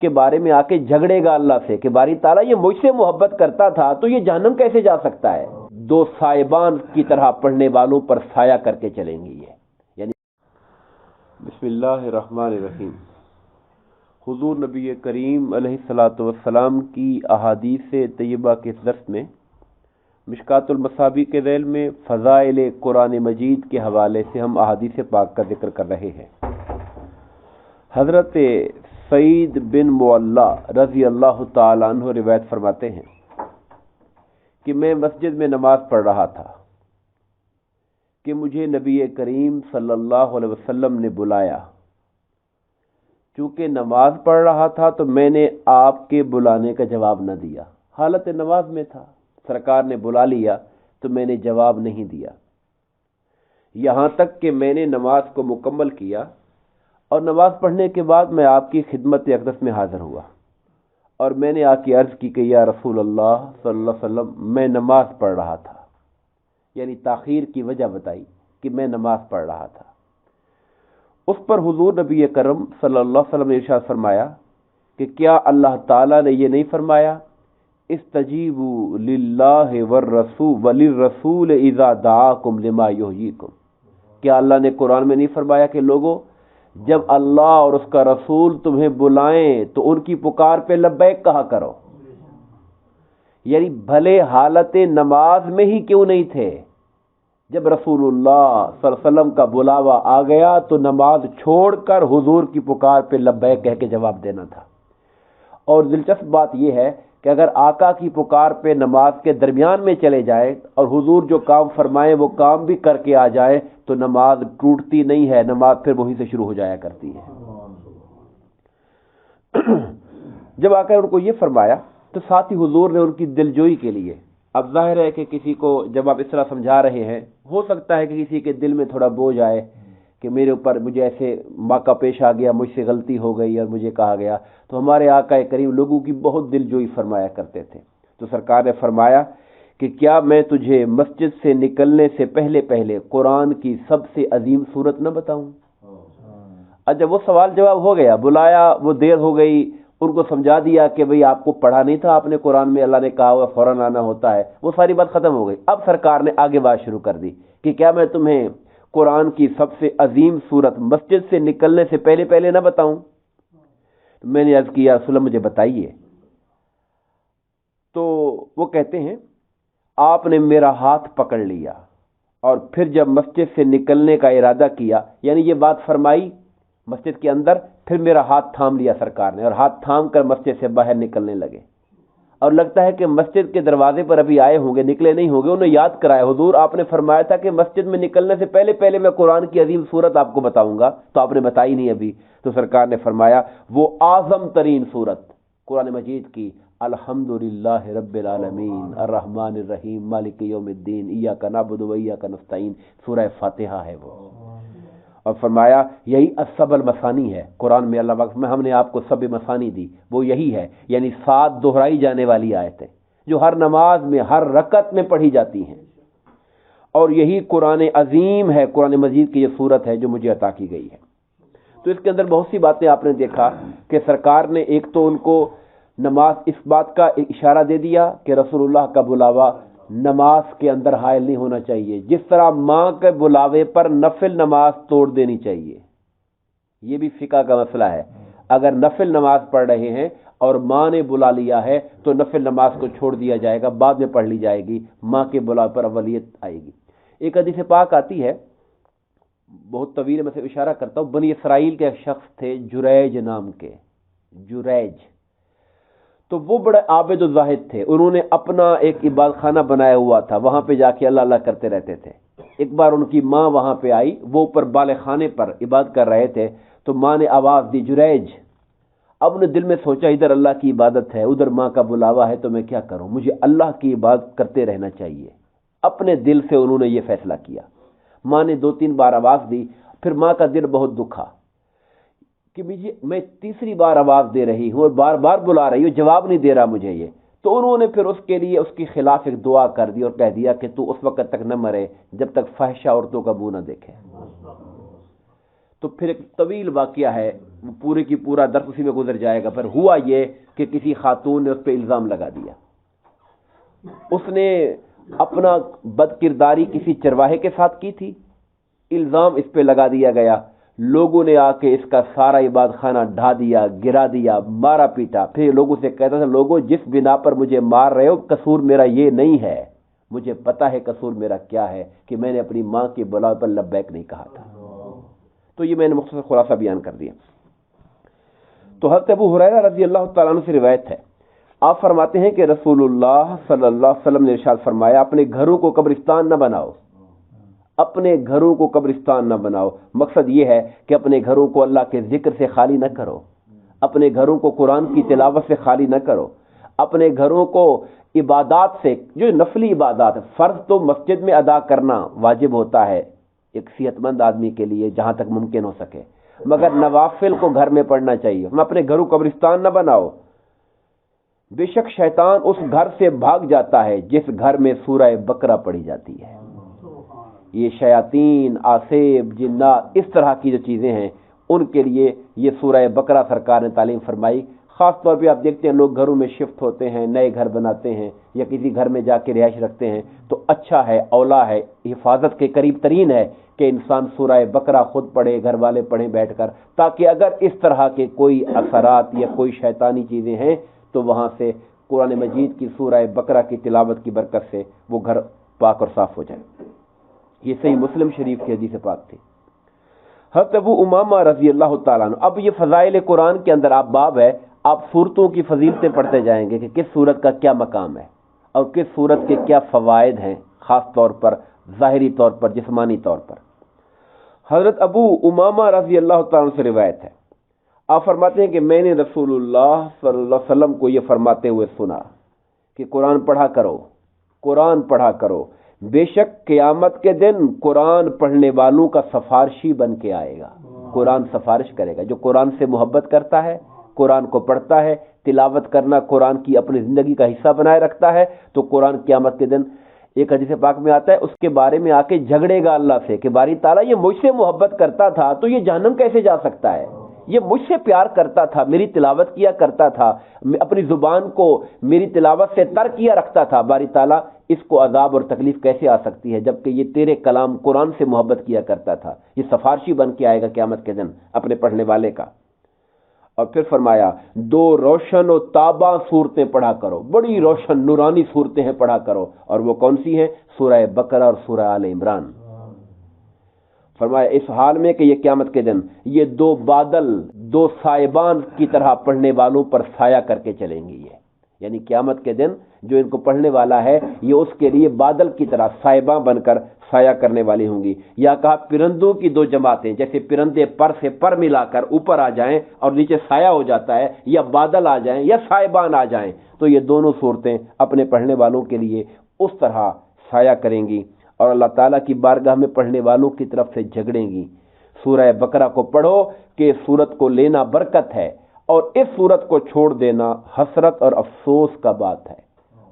کے بارے میں آ کے جھگڑے گا اللہ سے کہ باری تعالیٰ یہ مجھ سے محبت کرتا تھا تو یہ جہنم کیسے جا سکتا ہے، دو سائبان کی طرح پڑھنے والوں پر سایہ کر کے چلیں گی یہ. یعنی بسم اللہ الرحمن الرحیم. حضور نبی کریم علیہ الصلاۃ والسلام کی احادیث طیبہ کے درس میں مشکات المصابیح کے ذیل میں فضائل قرآن مجید کے حوالے سے ہم احادیث پاک کا ذکر کر رہے ہیں. حضرت سعید بن معلا رضی اللہ تعالیٰ عنہ روایت فرماتے ہیں کہ میں مسجد میں نماز پڑھ رہا تھا کہ مجھے نبی کریم صلی اللہ علیہ وسلم نے بلایا. چونکہ نماز پڑھ رہا تھا تو میں نے آپ کے بلانے کا جواب نہ دیا. حالت نماز میں تھا، سرکار نے بلا لیا تو میں نے جواب نہیں دیا، یہاں تک کہ میں نے نماز کو مکمل کیا اور نماز پڑھنے کے بعد میں آپ کی خدمت اقدس میں حاضر ہوا اور میں نے آ کے عرض کی کہ یا رسول اللہ صلی اللہ علیہ وسلم میں نماز پڑھ رہا تھا. یعنی تاخیر کی وجہ بتائی کہ میں نماز پڑھ رہا تھا. اس پر حضور نبی کرم صلی اللہ علیہ وسلم نے ارشاد فرمایا کہ کیا اللہ تعالیٰ نے یہ نہیں فرمایا استجیبوا للہ والرسول وللرسول اذا دعاکم لما یحییکم؟ کیا اللہ نے قرآن میں نہیں فرمایا کہ لوگو جب اللہ اور اس کا رسول تمہیں بلائیں تو ان کی پکار پہ لبیک کہا کرو؟ یعنی بھلے حالت نماز میں ہی کیوں نہیں تھے، جب رسول اللہ صلی اللہ علیہ وسلم کا بلاوا آ گیا تو نماز چھوڑ کر حضور کی پکار پہ لبیک کہہ کے جواب دینا تھا. اور دلچسپ بات یہ ہے کہ اگر آقا کی پکار پہ نماز کے درمیان میں چلے جائیں اور حضور جو کام فرمائیں وہ کام بھی کر کے آ جائے تو نماز ٹوٹتی نہیں ہے، نماز پھر وہیں سے شروع ہو جایا کرتی ہے. جب آ کر ان کو یہ فرمایا تو ساتھ ہی حضور نے ان کی دلجوئی کے لیے، اب ظاہر ہے کہ کسی کو جب آپ اس طرح سمجھا رہے ہیں ہو سکتا ہے کہ کسی کے دل میں تھوڑا بوجھ آئے کہ میرے اوپر مجھے ایسے موقع پیش آ گیا، مجھ سے غلطی ہو گئی اور مجھے کہا گیا. تو ہمارے آقا کریم لوگوں کی بہت دلجوئی فرمایا کرتے تھے. تو سرکار نے فرمایا کہ کیا میں تجھے مسجد سے نکلنے سے پہلے پہلے قرآن کی سب سے عظیم سورت نہ بتاؤں؟ جب وہ سوال جواب ہو گیا، بلایا، وہ دیر ہو گئی، ان کو سمجھا دیا کہ بھئی آپ کو پڑھا نہیں تھا آپ نے قرآن میں، اللہ نے کہا ہوا فوراً آنا ہوتا ہے، وہ ساری بات ختم ہو گئی. اب سرکار نے آگے بات شروع کر دی کہ کیا میں تمہیں قرآن کی سب سے عظیم سورت مسجد سے نکلنے سے پہلے پہلے نہ بتاؤں؟ میں نے عرض کیا رسول اللہ مجھے بتائیے. تو وہ کہتے ہیں آپ نے میرا ہاتھ پکڑ لیا اور پھر جب مسجد سے نکلنے کا ارادہ کیا، یعنی یہ بات فرمائی مسجد کے اندر، پھر میرا ہاتھ تھام لیا سرکار نے اور ہاتھ تھام کر مسجد سے باہر نکلنے لگے. اور لگتا ہے کہ مسجد کے دروازے پر ابھی آئے ہوں گے، نکلے نہیں ہوں گے، انہیں یاد کرایا حضور آپ نے فرمایا تھا کہ مسجد میں نکلنے سے پہلے پہلے میں قرآن کی عظیم سورت آپ کو بتاؤں گا، تو آپ نے بتائی نہیں ابھی. تو سرکار نے فرمایا وہ اعظم ترین سورت قرآن مجید کی الحمدللہ رب العالمین الرحمن الرحیم مالک یوم الدین ایاک نعبد و ایاک نستعین، سورہ فاتحہ ہے وہ. اور فرمایا یہی السبع المثانی ہے قرآن میں، اللہ پاک میں ہم نے آپ کو سبع مثانی دی، وہ یہی ہے، یعنی 7 دہرائی جانے والی آیتیں جو ہر نماز میں ہر رکعت میں پڑھی جاتی ہیں. اور یہی قرآن عظیم ہے، قرآن مجید کی یہ صورت ہے جو مجھے عطا کی گئی ہے. تو اس کے اندر بہت سی باتیں آپ نے دیکھا کہ سرکار نے ایک تو ان کو نماز اس بات کا اشارہ دے دیا کہ رسول اللہ کا بلاوا نماز کے اندر حائل نہیں ہونا چاہیے، جس طرح ماں کے بلاوے پر نفل نماز توڑ دینی چاہیے. یہ بھی فقہ کا مسئلہ ہے، اگر نفل نماز پڑھ رہے ہیں اور ماں نے بلا لیا ہے تو نفل نماز کو چھوڑ دیا جائے گا، بعد میں پڑھ لی جائے گی، ماں کے بلاوے پر اولیت آئے گی. ایک حدیث پاک آتی ہے بہت طویل، میں سے اشارہ کرتا ہوں. بنی اسرائیل کے ایک شخص تھے جریج نام کے، جریج، تو وہ بڑے عابد و زاہد تھے. انہوں نے اپنا ایک عبادت خانہ بنایا ہوا تھا، وہاں پہ جا کے اللہ اللہ کرتے رہتے تھے. ایک بار ان کی ماں وہاں پہ آئی، وہ اوپر بالے خانے پر عبادت کر رہے تھے، تو ماں نے آواز دی جریج. اب نے دل میں سوچا ادھر اللہ کی عبادت ہے ادھر ماں کا بلاوا ہے، تو میں کیا کروں، مجھے اللہ کی عبادت کرتے رہنا چاہیے. اپنے دل سے انہوں نے یہ فیصلہ کیا. ماں نے 2-3 بار آواز دی، پھر ماں کا دل بہت دکھا کہ میں تیسری بار آواز دے رہی ہوں اور بار بار بلا رہی ہوں، جواب نہیں دے رہا مجھے یہ. تو انہوں نے پھر اس کے لیے اس کی خلاف ایک دعا کر دی اور کہہ دیا کہ تو اس وقت تک نہ مرے جب تک فحشہ عورتوں کا منہ نہ دیکھے. تو پھر ایک طویل واقعہ ہے، پورے کی پورا درس اسی میں گزر جائے گا۔ پھر ہوا یہ کہ کسی خاتون نے اس پہ الزام لگا دیا، اس نے اپنا بد کرداری کسی چرواہے کے ساتھ کی تھی، الزام اس پہ لگا دیا گیا، لوگوں نے آ کے اس کا سارا عبادت خانہ ڈھا دیا، گرا دیا، مارا پیٹا۔ پھر لوگوں سے کہتا تھا لوگوں جس بنا پر مجھے مار رہے ہو قصور میرا یہ نہیں ہے، مجھے پتا ہے قصور میرا کیا ہے کہ میں نے اپنی ماں کی بلاؤ پر لبیک نہیں کہا تھا۔ تو یہ میں نے مختصر خلاصہ بیان کر دیا۔ تو حضرت ابو ہریرہ رضی اللہ تعالیٰ عنہ سے روایت ہے، آپ فرماتے ہیں کہ رسول اللہ صلی اللہ علیہ وسلم نے ارشاد فرمایا اپنے گھروں کو قبرستان نہ بناؤ، اپنے گھروں کو قبرستان نہ بناؤ۔ مقصد یہ ہے کہ اپنے گھروں کو اللہ کے ذکر سے خالی نہ کرو، اپنے گھروں کو قرآن کی تلاوت سے خالی نہ کرو، اپنے گھروں کو عبادات سے، جو نفلی عبادات، فرض تو مسجد میں ادا کرنا واجب ہوتا ہے ایک صحت مند آدمی کے لیے جہاں تک ممکن ہو سکے، مگر نوافل کو گھر میں پڑھنا چاہیے۔ ہم اپنے گھروں کو قبرستان نہ بناؤ، بے شک شیطان اس گھر سے بھاگ جاتا ہے جس گھر میں سورہ بقرہ پڑھی جاتی ہے۔ یہ شیاطین، آسیب، جنات، اس طرح کی جو چیزیں ہیں ان کے لیے یہ سورہ بقرہ سرکار نے تعلیم فرمائی۔ خاص طور پہ آپ دیکھتے ہیں لوگ گھروں میں شفٹ ہوتے ہیں، نئے گھر بناتے ہیں یا کسی گھر میں جا کے رہائش رکھتے ہیں، تو اچھا ہے، اولا ہے، حفاظت کے قریب ترین ہے کہ انسان سورہ بقرہ خود پڑھے، گھر والے پڑھیں بیٹھ کر، تاکہ اگر اس طرح کے کوئی اثرات یا کوئی شیطانی چیزیں ہیں تو وہاں سے قرآن مجید کی سورہ بقرہ کی تلاوت کی برکت سے وہ گھر پاک اور صاف ہو جائے۔ یہ صحیح مسلم شریف کی حدیث پاک تھی۔ حضرت ابو امامہ رضی اللہ تعالیٰ عنہ، اب یہ فضائل قرآن کے اندر آپ باب ہے، آپ صورتوں کی فضیلتیں پڑھتے جائیں گے کہ کس صورت کا کیا مقام ہے اور کس صورت کے کیا فوائد ہیں، خاص طور پر ظاہری طور پر، جسمانی طور پر۔ حضرت ابو امامہ رضی اللہ تعالیٰ عنہ سے روایت ہے، آپ فرماتے ہیں کہ میں نے رسول اللہ صلی اللہ علیہ وسلم کو یہ فرماتے ہوئے سنا کہ قرآن پڑھا کرو، قرآن پڑھا کرو، بے شک قیامت کے دن قرآن پڑھنے والوں کا سفارشی بن کے آئے گا۔ قرآن سفارش کرے گا، جو قرآن سے محبت کرتا ہے، قرآن کو پڑھتا ہے، تلاوت کرنا قرآن کی اپنی زندگی کا حصہ بنائے رکھتا ہے، تو قرآن قیامت کے دن ایک حدیث پاک میں آتا ہے اس کے بارے میں آ کے جھگڑے گا اللہ سے کہ باری تعالیٰ یہ مجھ سے محبت کرتا تھا تو یہ جہنم کیسے جا سکتا ہے، یہ مجھ سے پیار کرتا تھا، میری تلاوت کیا کرتا تھا، اپنی زبان کو میری تلاوت سے تر کیا رکھتا تھا، باری تعالیٰ اس کو عذاب اور تکلیف کیسے آ سکتی ہے جبکہ یہ تیرے کلام قرآن سے محبت کیا کرتا تھا۔ یہ سفارشی بن کے آئے گا قیامت کے دن اپنے پڑھنے والے کا۔ اور پھر فرمایا دو روشن و تاباں صورتیں پڑھا کرو، بڑی روشن نورانی صورتیں ہیں پڑھا کرو، اور وہ کون سی ہیں؟ سورہ بقرہ اور سورہ آل عمران۔ فرمایا اس حال میں کہ یہ قیامت کے دن یہ دو بادل، دو سائبان کی طرح پڑھنے والوں پر سایہ کر کے چلیں گی، یہ یعنی قیامت کے دن جو ان کو پڑھنے والا ہے یہ اس کے لیے بادل کی طرح سائباں بن کر سایہ کرنے والی ہوں گی۔ یا کہا پرندوں کی دو جماعتیں، جیسے پرندے پر سے پر ملا کر اوپر آ جائیں اور نیچے سایہ ہو جاتا ہے، یا بادل آ جائیں یا سائبان آ جائیں، تو یہ دونوں صورتیں اپنے پڑھنے والوں کے لیے اس طرح سایہ کریں گی اور اللہ تعالیٰ کی بارگاہ میں پڑھنے والوں کی طرف سے جھگڑیں گی۔ سورہ بقرہ کو پڑھو کہ اس سورت کو لینا برکت ہے، اور اس سورت کو چھوڑ دینا حسرت اور افسوس کا بات ہے،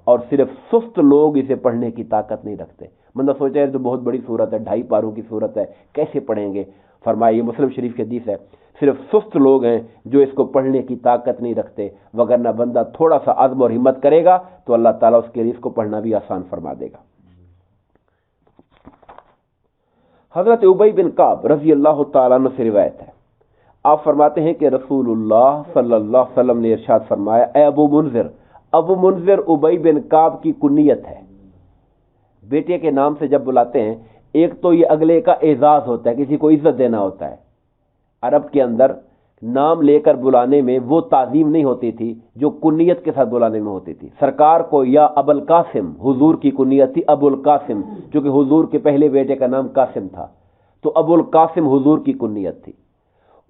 اور صرف سست لوگ اسے پڑھنے کی طاقت نہیں رکھتے۔ بندہ سوچا ہے تو بہت بڑی سورت ہے، 2.5 پاروں کی سورت ہے، کیسے پڑھیں گے؟ فرمایا یہ مسلم شریف کی حدیث ہے، صرف سست لوگ ہیں جو اس کو پڑھنے کی طاقت نہیں رکھتے، وگرنہ بندہ تھوڑا سا عزم اور ہمت کرے گا تو اللہ تعالیٰ اس کے لیے اس کو پڑھنا بھی آسان فرما دے گا۔ حضرت ابی بن کعب رضی اللہ تعالیٰ عنہ سے روایت ہے، آپ فرماتے ہیں کہ رسول اللہ صلی اللہ علیہ وسلم نے ارشاد فرمایا، اے ابو منذر، ابو منذر ابی بن کعب کی کنیت ہے، بیٹے کے نام سے جب بلاتے ہیں، ایک تو یہ اگلے کا اعزاز ہوتا ہے، کسی کو عزت دینا ہوتا ہے۔ عرب کے اندر نام لے کر بلانے میں وہ تعظیم نہیں ہوتی تھی جو کنیت کے ساتھ بلانے میں ہوتی تھی۔ سرکار کو یا ابو القاسم، حضور کی کنیت تھی ابو القاسم، چونکہ حضور کے پہلے بیٹے کا نام قاسم تھا، تو ابو القاسم حضور کی کنیت تھی۔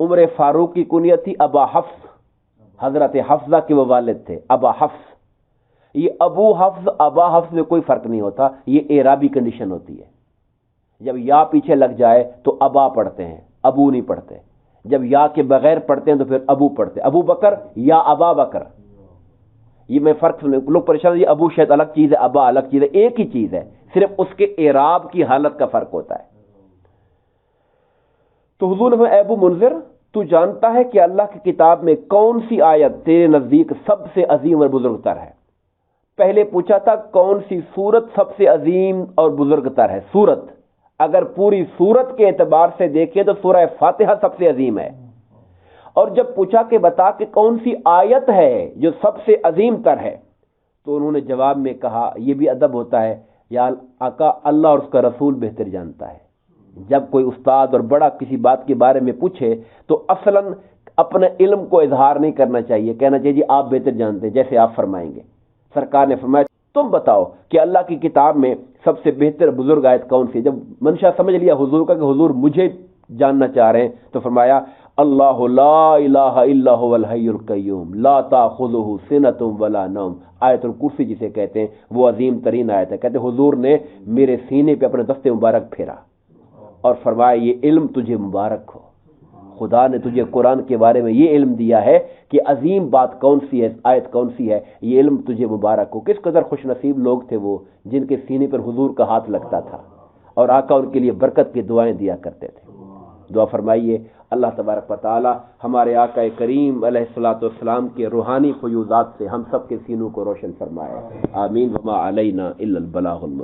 عمر فاروق کی کنیت تھی ابا حفص، حضرت حفصہ کے وہ والد تھے ابا حفص۔ یہ ابو حفص ابا حفص میں کوئی فرق نہیں ہوتا، یہ اعرابی کنڈیشن ہوتی ہے۔ جب یا پیچھے لگ جائے تو ابا پڑھتے ہیں، ابو نہیں پڑھتے، جب یا کے بغیر پڑھتے ہیں تو پھر ابو پڑھتے، ابو بکر یا ابا بکر۔ یہ میں فرق لوگ پریشان، یہ ابو شاید الگ چیز ہے، ابا الگ چیز ہے، ایک ہی چیز ہے، صرف اس کے اعراب کی حالت کا فرق ہوتا ہے۔ تو حضور نے فرمایا اے ابو منذر تو جانتا ہے کہ اللہ کی کتاب میں کون سی آیت تیرے نزدیک سب سے عظیم اور بزرگ تر ہے؟ پہلے پوچھا تھا کون سی سورت سب سے عظیم اور بزرگ تر ہے؟ سورت، اگر پوری سورت کے اعتبار سے دیکھیں تو سورہ فاتحہ سب سے عظیم ہے. اور جب پوچھا کہ بتا کہ کون سی آیت ہے جو سب سے عظیم تر ہے، تو انہوں نے جواب میں کہا، یہ بھی ادب ہوتا ہے، یا آقا اللہ اور اس کا رسول بہتر جانتا ہے. جب کوئی استاد اور بڑا کسی بات کے بارے میں پوچھے تو اصلاً اپنے علم کو اظہار نہیں کرنا چاہیے، کہنا چاہیے جی آپ بہتر جانتے ہیں، جیسے آپ فرمائیں گے. سرکار نے فرمایا تم بتاؤ کہ اللہ کی کتاب میں سب سے بہتر بزرگ آیت کون سی ہے؟ جب منشا سمجھ لیا حضور کا کہ حضور مجھے جاننا چاہ رہے ہیں، تو فرمایا اللہ لا الہ الا هو الحی القیوم لا تاخذہ سنۃ ولا نوم. آیت الکرسی جسے کہتے ہیں وہ عظیم ترین آیت ہے. کہتے حضور نے میرے سینے پہ اپنے دست مبارک پھیرا اور فرمایا یہ علم تجھے مبارک ہو، خدا نے تجھے قرآن کے بارے میں یہ علم دیا ہے کہ عظیم بات کون سی ہے، آیت کون سی ہے، یہ علم تجھے مبارک ہو. کس قدر خوش نصیب لوگ تھے وہ جن کے سینے پر حضور کا ہاتھ لگتا تھا اور آقا ان کے لیے برکت کی دعائیں دیا کرتے تھے. دعا فرمائیے اللہ تبارک و تعالی ہمارے آقا کریم علیہ الصلوۃ والسلام کے روحانی فیوضات سے ہم سب کے سینوں کو روشن فرمائے. آمین. وما علینا الا البلاغ.